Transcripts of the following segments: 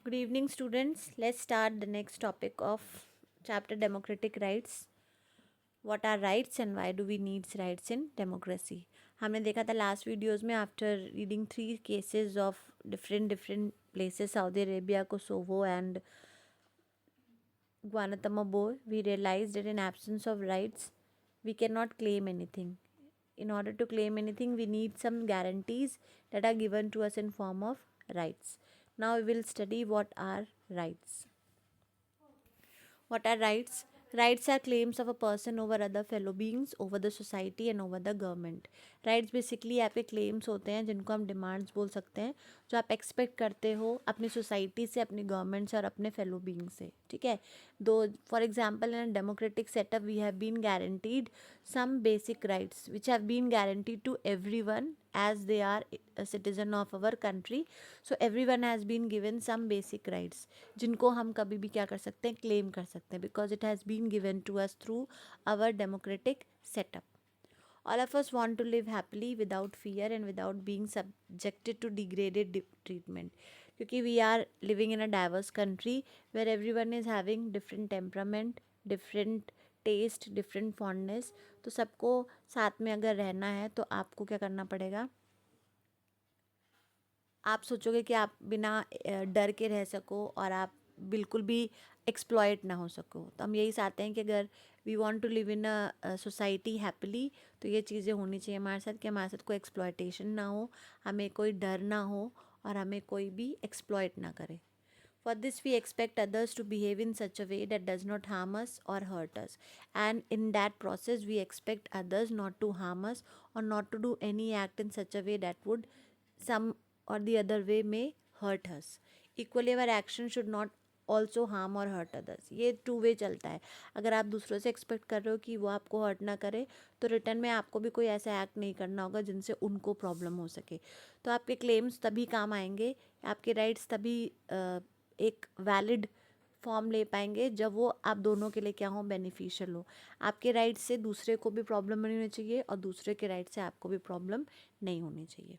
Good evening, students. Let's start the next topic of chapter democratic rights. What are rights and why do we need rights in democracy? हमने देखा था last videos में after reading 3 cases of different places, Saudi Arabia, Kosovo and Guantanamo Bay, we realized that in absence of rights, we cannot claim anything. In order to claim anything, we need some guarantees that are given to us in form of rights. Now we will study what are rights. What are rights? Rights are claims of a person over other fellow beings, over the society and over the government. Rights basically आपके claims होते हैं जिनको हम demands बोल सकते हैं, जो आप एक्सपेक्ट करते हो अपनी सोसाइटी से, अपनी गवर्नमेंट से और अपने फेलो बींग से. ठीक है. Though for example in democratic setup we have been guaranteed some basic rights which have been guaranteed to everyone as they are a citizen of our country. So everyone has been given some basic rights जिनको हम कभी भी क्या कर सकते हैं, claim कर सकते हैं, because it has been given to us through our democratic setup. All of us want to live happily without fear and without being subjected to degraded treatment, क्योंकि we are living in a diverse country where everyone is having different temperament, different taste, different fondness. तो सबको साथ में अगर रहना है तो आपको क्या करना पड़ेगा. आप सोचोगे कि आप बिना डर के रह सको और आप बिल्कुल भी एक्सप्लॉयट ना हो सको. तो हम यही चाहते हैं कि अगर we want to live in a society happily, तो ये चीज़ें होनी चाहिए हमारे साथ कि हमारे साथ कोई एक्सप्लॉयटेशन ना हो, हमें कोई डर ना हो और हमें कोई भी एक्सप्लॉयट ना करे. For this, we expect others to behave in such a way that does not harm us or hurt us. And in that process, we expect others not to harm us or not to do any act in such a way that would some or the other way may hurt us. Equally, our action should not also harm और hurt others. ये 2 वे चलता है. अगर आप दूसरों से expect कर रहे हो कि वो आपको हर्ट ना करे, तो रिटर्न में आपको भी कोई ऐसा एक्ट नहीं करना होगा जिनसे उनको प्रॉब्लम हो सके. तो आपके क्लेम्स तभी काम आएंगे, आपके राइट्स तभी एक वैलिड फॉर्म ले पाएंगे जब वो आप दोनों के लिए क्या हो, बेनिफिशियल हो. आपके राइट से दूसरे को भी प्रॉब्लम नहीं होनी चाहिए और दूसरे के राइट से आपको भी प्रॉब्लम नहीं होनी चाहिए.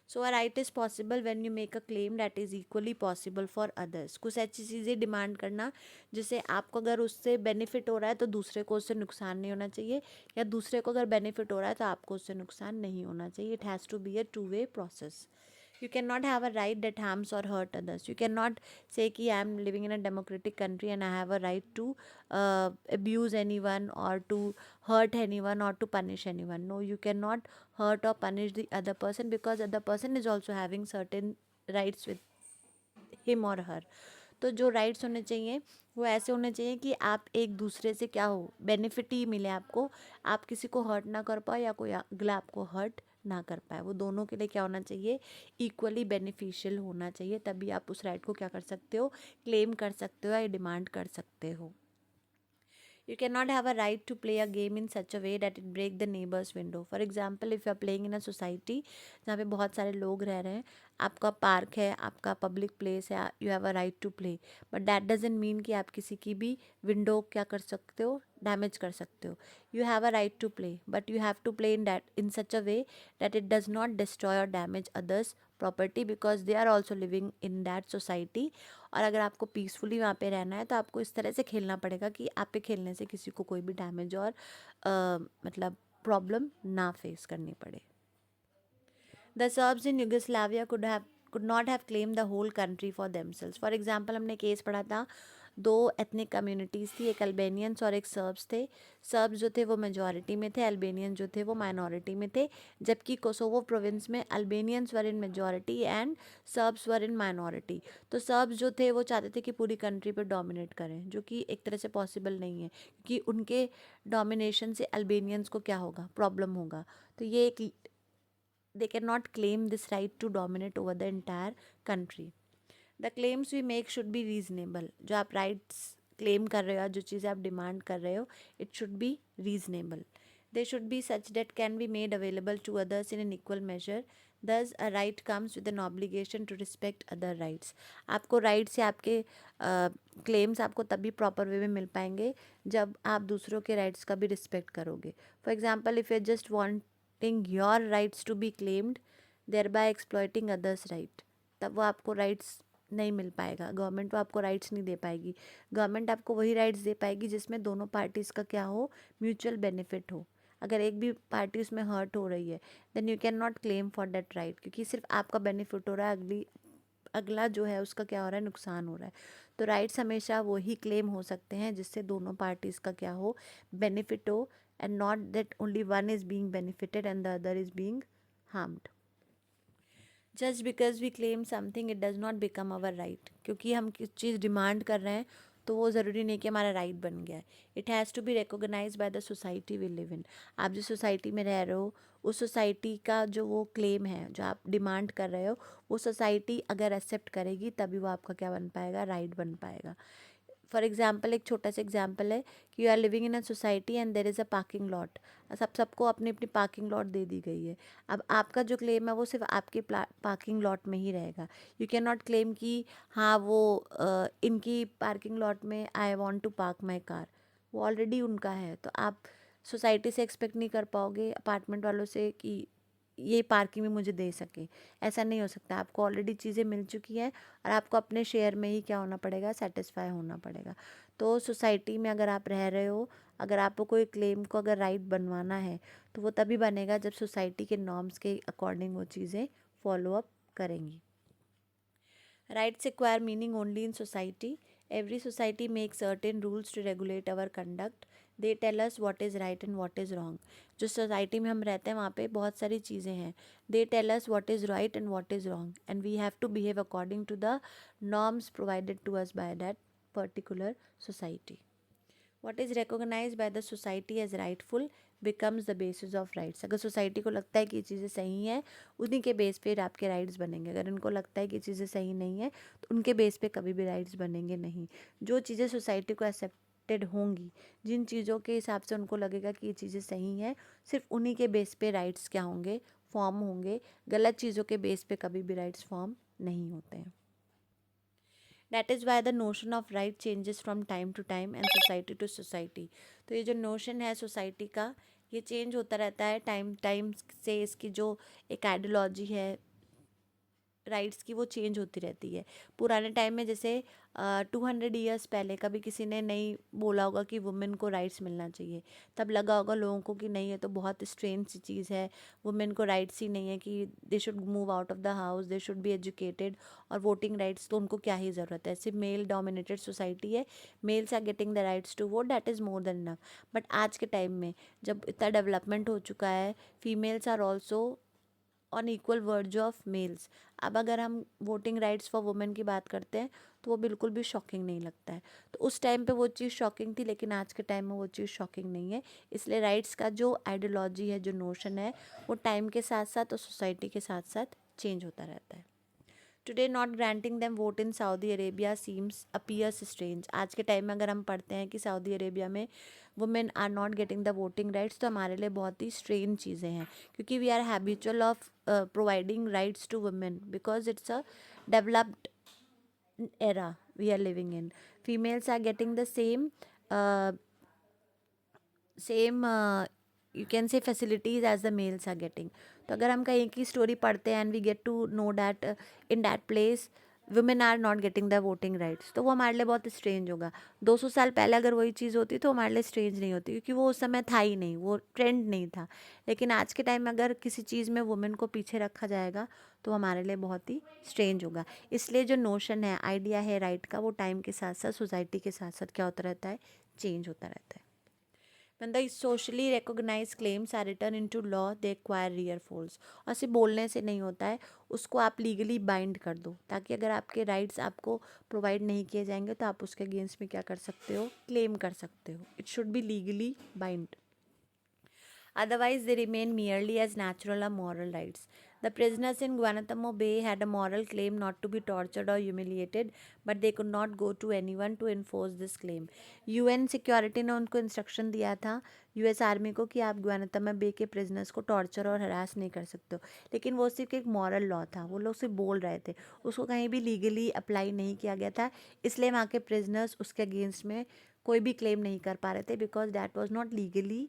So a right is possible when you make a claim that is equally possible for others. कुछ ऐसी चीज़ें डिमांड करना जिससे आपको अगर उससे बेनिफिट हो रहा है तो दूसरे को उससे नुकसान नहीं होना चाहिए, या दूसरे को अगर बेनिफिट हो रहा है तो आपको उससे नुकसान नहीं होना चाहिए. It has to be a 2 way process. You cannot have a right that harms or hurt others. You cannot say कि I am living in a democratic country and I have a right to abuse anyone or to hurt anyone or to punish anyone. No, you cannot hurt or punish the other person because other person is also having certain rights with him or her. तो जो rights होने चाहिए वो ऐसे होने चाहिए कि आप एक दूसरे से क्या हो, बेनिफिट ही मिले आपको. आप किसी को हर्ट ना कर पाओ या कोई अगला आपको हर्ट ना कर पाए. वो दोनों के लिए क्या होना चाहिए, इक्वली बेनिफिशियल होना चाहिए. तभी आप उस राइट को क्या कर सकते हो, क्लेम कर सकते हो या डिमांड कर सकते हो. You cannot have a right to play a game in such a way that it break the neighbor's window. For example, if you are playing in a society जहाँ पे बहुत सारे लोग रह रहे हैं, आपका पार्क है, आपका पब्लिक प्लेस है, you have a right to play. But that doesn't mean कि आप किसी की भी विंडो क्या कर सकते हो, डैमेज कर सकते हो. You have a right to play, but you have to play in such a way that it does not destroy or damage others' property because they are also living in that society. और अगर आपको peacefully वहाँ पे रहना है तो आपको इस तरह से खेलना पड़ेगा कि आप पे खेलने से किसी को कोई भी डैमेज और मतलब प्रॉब्लम ना फेस करनी पड़े. The shrubs in Yugoslavia could not have claimed the whole country for themselves. For example हमने केस पढ़ा था, 2 एथनिक कम्युनिटीज़ थी, एक अल्बेनियंस और एक सर्ब्स थे. सर्ब्स जो थे वो मेजॉरिटी में थे, अल्बेनियंस जो थे वो माइनॉरिटी में थे. जबकि कोसोवो प्रोविंस में Albanians were in majority and Serbs were in minority. तो सर्ब्स जो थे वो चाहते थे कि पूरी कंट्री पर डोमिनेट करें, जो कि एक तरह से पॉसिबल नहीं है क्योंकि उनके डोमिनेशन से अल्बेनियंस को क्या होगा, प्रॉब्लम होगा. तो ये एक they cannot claim this right to dominate over the entire country. The claims we make should be reasonable. जो आप rights claim कर रहे हो, जो चीज़ें आप demand कर रहे हो, it should be reasonable. They should be such that can be made available to others in an equal measure. Thus, a right comes with an obligation to respect other rights. आपको rights या आपके claims आपको तभी proper way में मिल पाएंगे जब आप दूसरों के rights का भी respect करोगे. For example, if you just wanting your rights to be claimed, thereby exploiting others' right, तब वो आपको rights नहीं मिल पाएगा, गवर्नमेंट वो आपको राइट्स नहीं दे पाएगी। गवर्नमेंट आपको वही राइट्स दे पाएगी जिसमें दोनों पार्टीज़ का क्या हो, म्यूचुअल बेनिफिट हो। अगर एक भी पार्टी उसमें हर्ट हो रही है then you can not claim for that right, क्योंकि सिर्फ आपका बेनिफिट हो रहा है, अगला जो है उसका क्या हो रहा है, नुकसान हो रहा है। तो राइट्स हमेशा वही क्लेम हो सकते हैं जिससे दोनों पार्टीज़ का क्या हो, बेनिफिट हो, and not that only one is being benefited and the other is being harmed. Just because we claim something it does not become our right. क्योंकि हम किस चीज़ डिमांड कर रहे हैं तो वो ज़रूरी नहीं कि हमारा राइट बन गया है। It has to be recognise by the society we live in. आप जिस सोसाइटी में रह रहे हो उस सोसाइटी का जो वो क्लेम है, जो आप डिमांड कर रहे हो, वो सोसाइटी अगर एक्सेप्ट करेगी तभी वो आपका क्या बन पाएगा, राइट बन पाएगा। फॉर एग्जाम्पल, एक छोटा सा एग्जाम्पल है कि you are living in a society and there is a parking lot. सबको अपनी अपनी पार्किंग लॉट दे दी गई है। अब आपका जो क्लेम है वो सिर्फ आपके पार्किंग लॉट में ही रहेगा। यू कैन नॉट क्लेम कि हाँ वो इनकी पार्किंग लॉट में I want to park my car, वो ऑलरेडी उनका है। तो आप सोसाइटी से एक्सपेक्ट नहीं कर पाओगे, अपार्टमेंट वालों से, कि ये पार्किंग भी मुझे दे सके। ऐसा नहीं हो सकता, आपको ऑलरेडी चीज़ें मिल चुकी हैं और आपको अपने शेयर में ही क्या होना पड़ेगा, सेटिस्फाई होना पड़ेगा। तो सोसाइटी में अगर आप रह रहे हो, अगर आपको कोई क्लेम को अगर राइट बनवाना है तो वो तभी बनेगा जब सोसाइटी के नॉर्म्स के अकॉर्डिंग वो चीज़ें फॉलो अप करेंगी। Rights acquire meaning only in society. Every society makes certain rules to regulate our conduct. They tell us what is right and what is wrong. जो सोसाइटी में हम रहते हैं वहाँ पे बहुत सारी चीज़ें हैं. They tell us what is right and what is wrong, and we have to behave according to the norms provided to us by that particular society. What is recognized by the society as rightful becomes the basis of rights. अगर society को लगता है कि ये चीज़ें सही हैं, उन्हीं के बेस पे आपके राइट्स बनेंगे। अगर उनको लगता है कि चीज़ें सही नहीं है तो उनके बेस पे कभी भी राइट्स बनेंगे नहीं। जो चीज़ें सोसाइटी को एक्सेप्टेड होंगी, जिन चीज़ों के हिसाब से उनको लगेगा कि ये चीज़ें सही हैं, सिर्फ उन्हीं के बेस पे राइट्स क्या होंगे, फॉर्म होंगे। गलत चीज़ों के बेस पे कभी भी राइट्स फॉर्म नहीं होते हैं। That is why the notion of right changes from time to time and society to society. तो ये जो नोशन है सोसाइटी का, ये चेंज होता रहता है टाइम टाइम से। इसकी जो एक आइडियोलॉजी है राइट्स की, वो चेंज होती रहती है। पुराने टाइम में जैसे 200 ईयर्स पहले कभी किसी ने नहीं बोला होगा कि वुमेन को राइट्स मिलना चाहिए, तब लगा होगा लोगों को कि नहीं, ये तो बहुत स्ट्रेंज सी चीज़ है, वुमेन को राइट्स ही नहीं है, कि they should move out of the house, they should be educated, और वोटिंग राइट्स तो उनको क्या ही ज़रूरत है, सिर्फ मेल डोमिनेटेड सोसाइटी है, males are getting the rights to vote, that is more than enough. But आज के टाइम में जब इतना डेवलपमेंट हो चुका है, females are also on equal verge of males. अब अगर हम वोटिंग राइट्स फॉर वुमेन की बात करते हैं तो वो बिल्कुल भी शॉकिंग नहीं लगता है। तो उस टाइम पे वो चीज़ शॉकिंग थी, लेकिन आज के टाइम में वो चीज़ शॉकिंग नहीं है। इसलिए राइट्स का जो आइडियोलॉजी है, जो नोशन है, वो टाइम के साथ साथ और सोसाइटी के साथ साथ चेंज होता रहता है। Today not granting them vote in Saudi Arabia seems appears strange. आज के टाइम में अगर हम पढ़ते हैं कि सऊदी अरेबिया में women are not getting the voting rights, तो हमारे लिए बहुत ही स्ट्रेंज चीज़ें हैं, क्योंकि we are habitual of providing rights to women because it's a developed era we are living in. Females are getting the same you can say facilities as the males are getting. तो अगर हम कहीं की story पढ़ते हैं and we get to know that in that place women are not getting the voting rights, तो वो हमारे लिए बहुत स्ट्रेंज होगा। 200 साल पहले अगर वही चीज़ होती तो हमारे लिए स्ट्रेंज नहीं होती, क्योंकि वो उस समय था ही नहीं, वो ट्रेंड नहीं था। लेकिन आज के टाइम में अगर किसी चीज़ में वुमेन को पीछे रखा जाएगा तो हमारे लिए बहुत ही स्ट्रेंज होगा। इसलिए जो नोशन है, आइडिया है राइट का, वो टाइम के साथ साथ सोसाइटी के साथ साथ क्या होता रहता है, चेंज होता रहता है। When the socially recognized claims are written into law, they acquire real force. और सिर्फ बोलने से नहीं होता है, उसको आप लीगली बाइंड कर दो, ताकि अगर आपके राइट्स आपको प्रोवाइड नहीं किए जाएंगे तो आप उसके अगेंस्ट में क्या कर सकते हो, क्लेम कर सकते हो। It should be legally bind, otherwise they remain merely as natural or moral rights. The prisoners in Guantanamo Bay had a moral claim not to be tortured or humiliated, but they could not go to anyone to enforce this claim. UN security ने उनको instruction दिया था, US army को, कि आप ग्वानातामो बे के prisoners को torture और हरास नहीं कर सकते हो। लेकिन वो सिर्फ एक मॉरल लॉ था, वो लोग सिर्फ बोल रहे थे, उसको कहीं भी लीगली अप्लाई नहीं किया गया था। इसलिए वहाँ के प्रिजनर्स उसके अगेंस्ट में कोई भी क्लेम नहीं कर पा रहे थे, because that was not legally,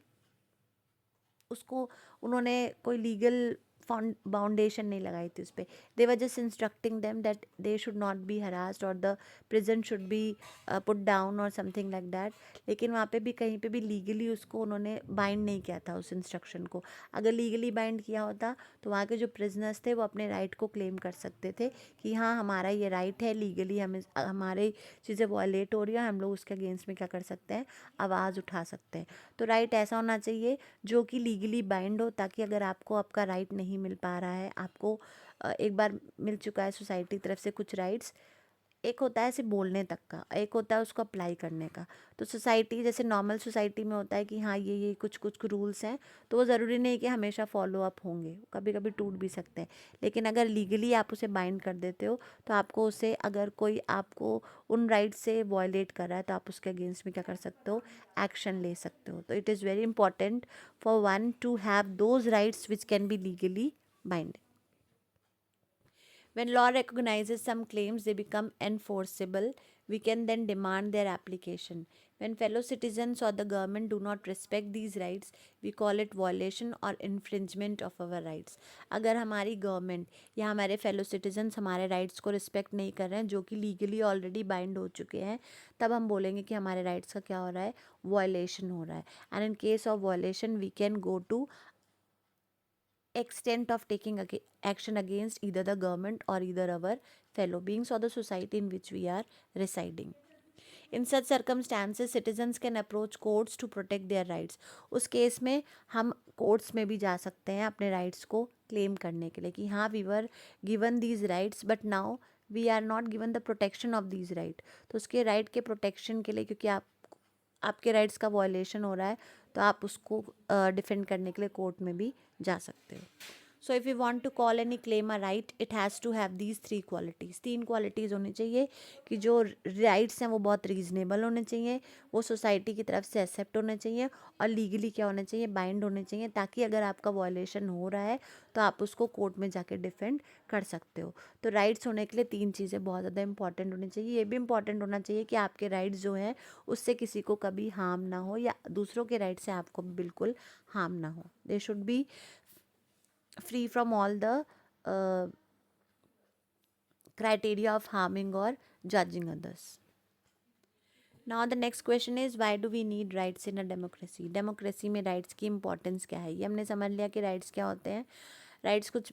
उसको उन्होंने कोई लीगल बाउंडेशन नहीं लगाई थी उस पर. They were just instructing them that they should not be harassed और the prison should be put down और समथिंग लाइक दैट. लेकिन वहाँ पे भी कहीं पे भी लीगली उसको उन्होंने बाइंड नहीं किया था उस इंस्ट्रक्शन को. अगर लीगली बाइंड किया होता तो वहाँ के जो प्रिजनर्स थे वो अपने राइट को क्लेम कर सकते थे कि हाँ हमारा ये राइट है, लीगली हमें हमारे चीज़ें वायलेट हो रही है, हम लोग उसके अगेंस्ट में क्या कर सकते हैं, आवाज़ उठा सकते हैं. तो राइट ऐसा होना चाहिए जो कि लीगली बाइंड हो, ताकि अगर आपको आपका राइट नहीं मिल पा रहा है, आपको एक बार मिल चुका है सोसाइटी की तरफ से कुछ राइट्स, एक होता है सिर्फ बोलने तक का, एक होता है उसको अप्लाई करने का. तो सोसाइटी जैसे नॉर्मल सोसाइटी में होता है कि हाँ ये कुछ कुछ रूल्स हैं, तो वो ज़रूरी नहीं कि हमेशा फॉलो अप होंगे, कभी कभी टूट भी सकते हैं. लेकिन अगर लीगली आप उसे बाइंड कर देते हो तो आपको उसे, अगर कोई आपको उन राइट से वॉयलेट कर रहा है तो आप उसके अगेंस्ट में क्या कर सकते हो, एक्शन ले सकते हो. तो it is very important for one two have those rights which can be legally bind. When law recognizes some claims, they become enforceable. We can then demand their application. When fellow citizens or the government do not respect these rights, we call it violation or infringement of our rights. अगर हमारी government या हमारे fellow citizens हमारे rights को respect नहीं कर रहे हैं, जो कि लीगली ऑलरेडी बाइंड हो चुके हैं, तब हम बोलेंगे कि हमारे राइट्स का क्या हो रहा है, वायलेशन हो रहा है. And in case of violation we can go to extent of taking action against either the government or either our fellow beings or the society in which we are residing. In such circumstances, citizens can approach courts to protect their rights. उस case में हम courts में भी जा सकते हैं अपने rights को क्लेम करने के लिए कि हाँ we were given these rights but now we are not given the protection of these right. तो उसके राइट के प्रोटेक्शन के लिए, क्योंकि आपके राइट्स का वॉयलेशन हो रहा है, तो आप उसको डिफेंड करने के लिए कोर्ट में भी जा सकते हो. So if you want to call any claim a right, it has to have these 3 qualities. 3 qualities होनी चाहिए कि जो राइट्स हैं वो बहुत रीजनेबल होने चाहिए, वो सोसाइटी की तरफ से एक्सेप्ट होने चाहिए और लीगली क्या होने चाहिए, बाइंड होने चाहिए, ताकि अगर आपका वॉयलेशन हो रहा है तो आप उसको कोर्ट में जाके डिफेंड कर सकते हो. तो राइट्स होने के लिए 3 चीज़ें बहुत ज़्यादा इंपॉर्टेंट होनी चाहिए. ये भी इंपॉर्टेंट होना चाहिए कि आपके राइट्स जो हैं उससे किसी को कभी हार्म ना हो, या दूसरों के राइट से आपको बिल्कुल हार्म ना हो. दे should B free from all the criteria of harming or judging others. Now the next question is, why do we need rights in a democracy? Democracy में राइट्स की इंपॉर्टेंस क्या है? ये हमने समझ लिया कि राइट्स क्या होते हैं. राइट्स कुछ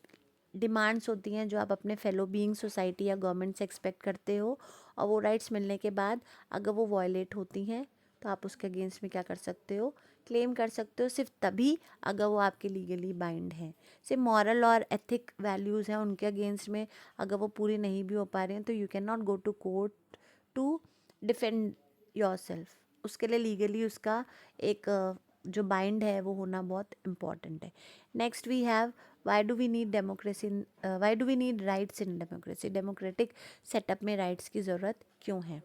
डिमांड्स होती हैं जो आप अपने फेलो बीइंग सोसाइटी या गवर्नमेंट से एक्सपेक्ट करते हो, और वो राइट्स मिलने के बाद अगर वो वॉयलेट होती हैं तो आप उसके अगेंस्ट में क्या कर सकते हो, क्लेम कर सकते हो, सिर्फ तभी अगर वो आपके लीगली बाइंड हैं. सिर्फ मॉरल और एथिक वैल्यूज़ हैं उनके अगेंस्ट में अगर वो पूरी नहीं भी हो पा रही हैं, तो you can not go to court to defend yourself. उसके लिए लीगली उसका एक जो बाइंड है वो होना बहुत इम्पॉर्टेंट है. Next we have, why do we need democracy, why do we need rights in democracy. Democratic setup में राइट्स की ज़रूरत क्यों है?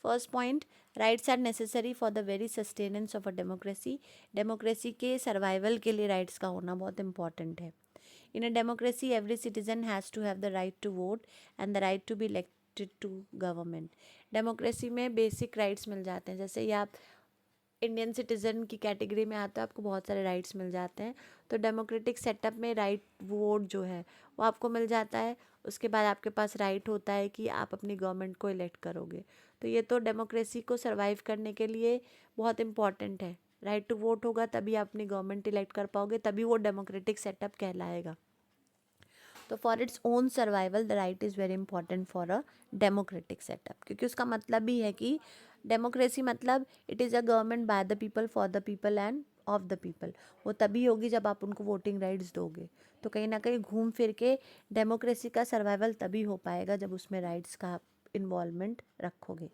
First point, rights are necessary for the very sustenance of a democracy. Democracy के survival के लिए rights का होना बहुत इंपॉर्टेंट है. In a democracy every citizen has to have the right to vote and the right to be elected to government. Democracy में basic rights मिल जाते हैं. जैसे ये आप इंडियन सिटीज़न की कैटेगरी में आते हो, आपको बहुत सारे राइट्स मिल जाते हैं. तो डेमोक्रेटिक सेटअप में राइट वोट जो है वो आपको मिल जाता है. उसके बाद आपके पास राइट होता है कि आप अपनी गवर्नमेंट को इलेक्ट करोगे. तो ये तो डेमोक्रेसी को सर्वाइव करने के लिए बहुत इंपॉर्टेंट है. राइट टू वोट होगा तभी आप अपनी गवर्नमेंट इलेक्ट कर पाओगे, तभी वो डेमोक्रेटिक सेटअप कहलाएगा. तो for its own survival the right is very important for a democratic setup, क्योंकि उसका मतलब भी है कि डेमोक्रेसी मतलब it is a government by the people for the people end of the people. वो तभी होगी जब आप उनको वोटिंग राइट्स दोगे. तो कहीं ना कहीं घूम फिर के डेमोक्रेसी का सर्वाइवल तभी हो पाएगा जब उसमें राइट्स का इन्वॉल्वमेंट रखोगे.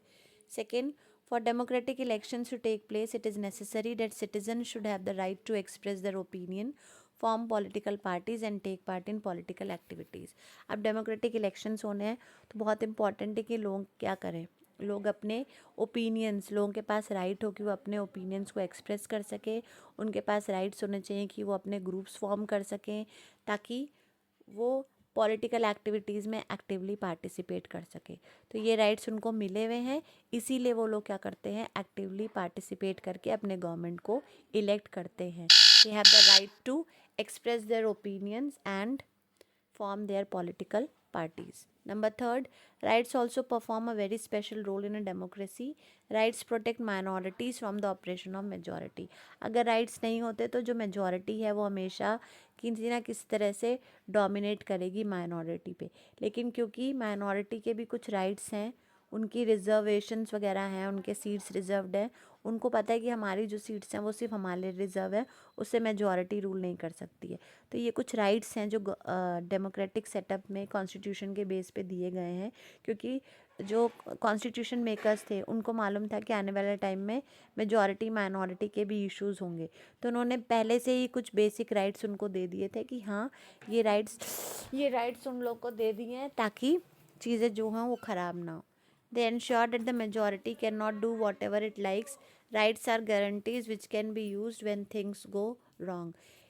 Second, for democratic elections to take place, it is necessary that citizens should have the right to express their opinion, form political parties and take part in political activities. अब democratic elections होने हैं तो बहुत important है कि लोग क्या करें, लोग अपने ओपिनियंस, लोगों के पास राइट हो कि वो अपने ओपिनियंस को एक्सप्रेस कर सके. उनके पास राइट्स होने चाहिए कि वो अपने ग्रुप्स फॉर्म कर सकें, ताकि वो पॉलिटिकल एक्टिविटीज़ में एक्टिवली पार्टिसिपेट कर सके. तो ये राइट्स उनको मिले हुए हैं, इसीलिए वो लोग क्या करते हैं, एक्टिवली पार्टिसिपेट करके अपने गवर्नमेंट को इलेक्ट करते हैं. They have the right to express their opinions and form their political parties. Number third, rights also perform a very special role in a democracy. Rights protect minorities from the oppression of majority. अगर rights नहीं होते तो जो majority है वो हमेशा किसी ना किसी तरह से dominate करेगी minority पे, लेकिन क्योंकि minority के भी कुछ rights हैं, उनकी रिजर्वेशंस वगैरह हैं, उनके सीट्स रिजर्व्ड हैं, उनको पता है कि हमारी जो सीट्स हैं वो सिर्फ हमारे लिए रिजर्व है, उससे मेजॉरिटी रूल नहीं कर सकती है। तो ये कुछ राइट्स हैं जो डेमोक्रेटिक सेटअप में कॉन्स्टिट्यूशन के बेस पे दिए गए हैं, क्योंकि जो कॉन्स्टिट्यूशन मेकर्स थे उनको मालूम था कि आने वाले टाइम में मेजॉरिटी माइनॉरिटी के भी इश्यूज होंगे, तो उन्होंने पहले से ही कुछ बेसिक राइट्स उनको दे दिए थे कि हाँ ये राइट्स उन लोग को दे दिए हैं ताकि चीज़ें जो हैं वो ख़राब ना हो। They ensure that the majority cannot do whatever it likes. Rights are guarantees which can be used when things go wrong.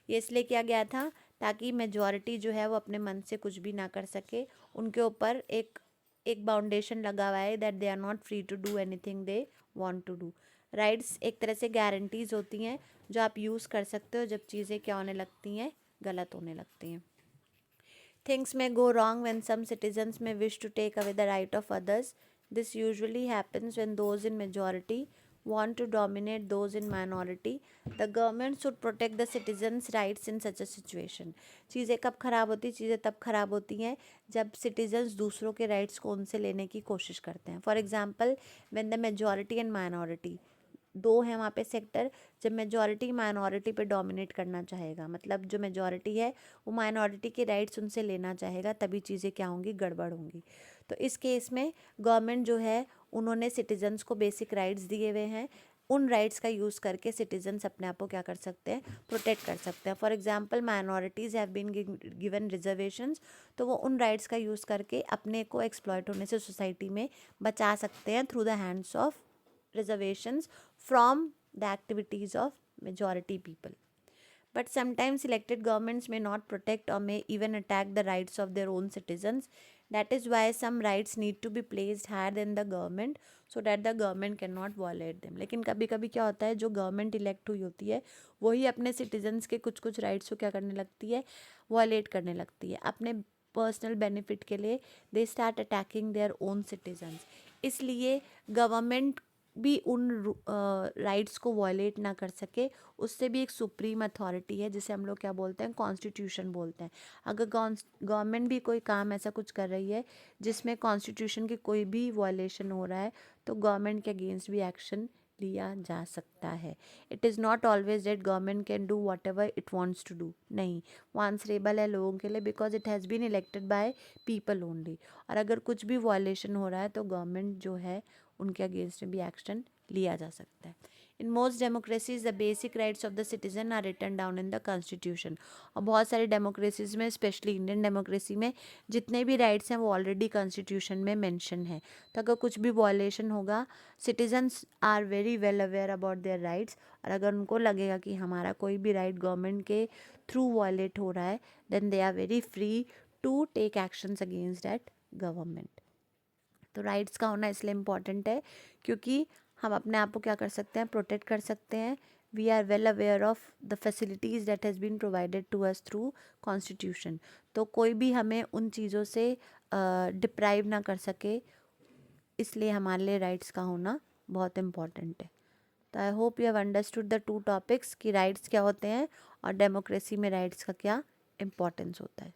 ये इसलिए किया गया था ताकि मेजॉरिटी जो है वो अपने मन से कुछ भी ना कर सके, उनके ऊपर एक बाउंडेशन लगा हुआ है that they are not free to do anything they want to do. Rights एक तरह से गारंटीज होती हैं जो आप यूज़ कर सकते हो जब चीज़ें क्या होने लगती हैं, गलत होने लगती हैं। Things may go wrong when some citizens may wish to take away the right of others. This usually happens when those in majority want to dominate those in minority. The government should protect the citizens' rights in such a situation. चीज़ें कब ख़राब होती, चीज़ें तब ख़राब होती हैं जब सिटीजन्स दूसरों के राइट्स को उनसे लेने की कोशिश करते हैं। For example, when the majority and minority, दो हैं वहाँ पे सेक्टर, जब मेजॉरिटी माइनॉरिटी पे डोमिनेट करना चाहेगा, मतलब जो मेजॉरिटी है वो माइनॉरिटी के राइट्स उनसे लेना चाहेगा, तभी चीज़ें क्या होंगी, गड़बड़ होंगी। तो इस केस में गवर्नमेंट जो है उन्होंने सिटीजन्स को बेसिक राइट्स दिए हुए हैं, उन राइट्स का यूज़ करके सिटीजन्स अपने आप को क्या कर सकते हैं, प्रोटेक्ट कर सकते हैं। For example, minorities have been given reservations, तो वो उन राइट्स का यूज़ करके अपने को एक्सप्लॉयट होने से सोसाइटी में बचा सकते हैं through the hands of reservations from the activities of majority people. But sometimes elected governments may not protect or may even attack the rights of their own citizens. That is why some rights need to be placed higher than the government so that the government cannot violate them. लेकिन कभी कभी क्या होता है, जो government elect हुई होती है वही अपने सिटीजन्स के कुछ कुछ राइट्स को क्या करने लगती है, वायलेट करने लगती है अपने पर्सनल बेनिफिट के लिए। They start attacking their own citizens. इसलिए गवर्नमेंट भी उन राइट्स को वायलेट ना कर सके, उससे भी एक सुप्रीम अथॉरिटी है जिसे हम लोग क्या बोलते हैं, कॉन्स्टिट्यूशन बोलते हैं। अगर गवर्नमेंट भी कोई काम ऐसा कुछ कर रही है जिसमें कॉन्स्टिट्यूशन की कोई भी वायलेशन हो रहा है, तो गवर्नमेंट के अगेंस्ट भी एक्शन लिया जा सकता है। It is not always that government can do what ever it wants to do. नहीं, वो आंसरेबल है लोगों के लिए because it has been elected by people only. और अगर कुछ भी वायलेशन हो रहा है तो गवर्नमेंट जो है उनके अगेंस्ट में भी एक्शन लिया जा सकता है। In most democracies the basic rights of the citizen are written down in the constitution. और बहुत सारी डेमोक्रेसीज में, स्पेशली इंडियन डेमोक्रेसी में, जितने भी राइट्स हैं वो ऑलरेडी कॉन्स्टिट्यूशन में मेंशन है। तो अगर कुछ भी वॉयलेशन होगा, citizens are very well aware about their rights, और अगर उनको लगेगा कि हमारा कोई भी राइट गवर्नमेंट के थ्रू वॉयलेट हो रहा है, then they are very free to take actions against that government. तो राइट्स का होना इसलिए इम्पॉर्टेंट है क्योंकि हम अपने आप को क्या कर सकते हैं, प्रोटेक्ट कर सकते हैं। We are well aware of the facilities that has been provided to us through constitution. तो कोई भी हमें उन चीज़ों से डिप्राइव ना कर सके, इसलिए हमारे लिए राइट्स का होना बहुत इम्पॉर्टेंट है। तो I hope you have understood the two topics कि राइट्स क्या होते हैं और डेमोक्रेसी में राइट्स का क्या इम्पोर्टेंस होता है।